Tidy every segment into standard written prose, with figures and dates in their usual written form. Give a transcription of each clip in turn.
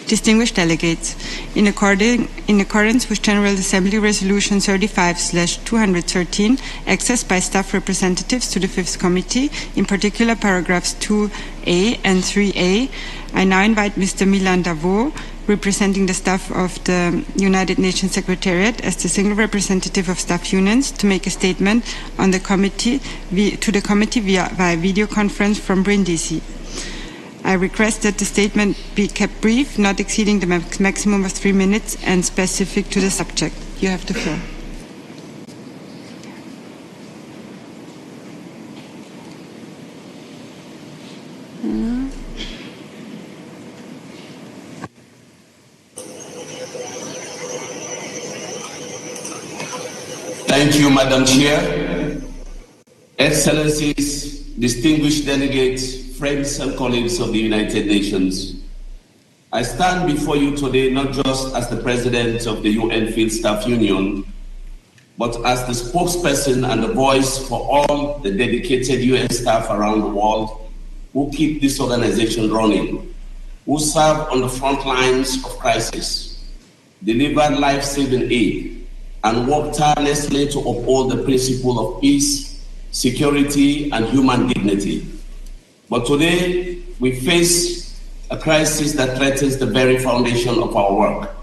Distinguished delegates, in accordance with General Assembly Resolution 35/213, access by staff representatives to the Fifth Committee, in particular paragraphs 2A and 3A, I now invite Mr. Milan Davo, representing the staff of the United Nations Secretariat as the single representative of staff unions, to make a statement on the committee to the committee via video conference from Brindisi. I request that the statement be kept brief, not exceeding the maximum of 3 minutes, and specific to the subject. You have the floor. Thank you, Madam Chair. Excellencies, distinguished delegates, friends and colleagues of the United Nations, I stand before you today not just as the President of the UN Field Staff Union, but as the spokesperson and the voice for all the dedicated UN staff around the world who keep this organization running, who serve on the front lines of crisis, deliver life-saving aid, and work tirelessly to uphold the principle of peace, security, and human dignity. But today, we face a crisis that threatens the very foundation of our work.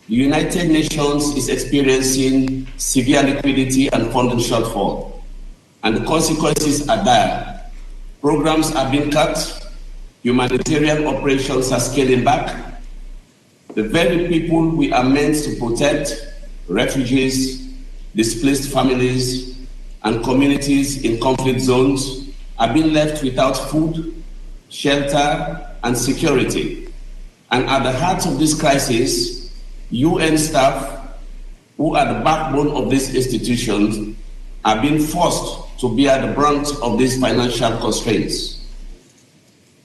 The United Nations is experiencing severe liquidity and funding shortfall, and the consequences are dire. Programs are being cut, humanitarian operations are scaling back. The very people we are meant to protect, refugees, displaced families, and communities in conflict zones, are being left without food, shelter, and security. And at the heart of this crisis, UN staff, who are the backbone of these institutions, are being forced to bear the brunt of these financial constraints.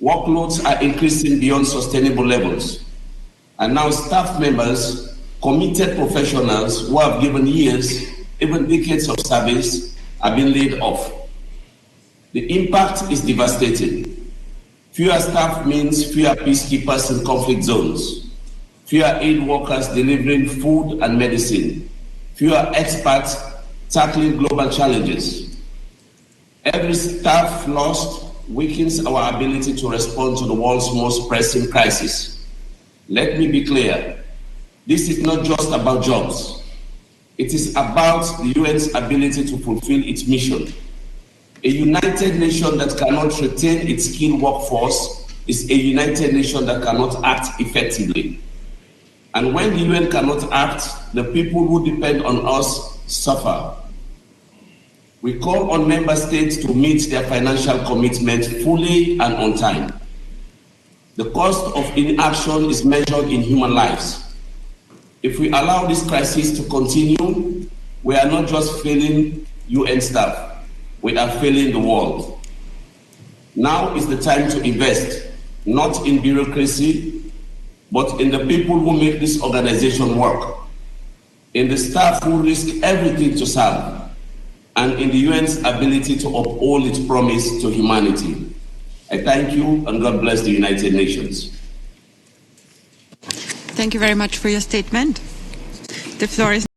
Workloads are increasing beyond sustainable levels, and now staff members, committed professionals who have given years, even decades of service, are being laid off. The impact is devastating. Fewer staff means fewer peacekeepers in conflict zones, fewer aid workers delivering food and medicine, fewer experts tackling global challenges. Every staff lost weakens our ability to respond to the world's most pressing crisis. Let me be clear. This is not just about jobs. It is about the UN's ability to fulfill its mission. A United Nation that cannot retain its skilled workforce is a United Nation that cannot act effectively. And when the UN cannot act, the people who depend on us suffer. We call on member states to meet their financial commitments fully and on time. The cost of inaction is measured in human lives. If we allow this crisis to continue, we are not just failing UN staff, we are failing the world. Now is the time to invest, not in bureaucracy, but in the people who make this organization work, in the staff who risk everything to serve, and in the UN's ability to uphold its promise to humanity. I thank you, and God bless the United Nations. Thank you very much for your statement. The floor is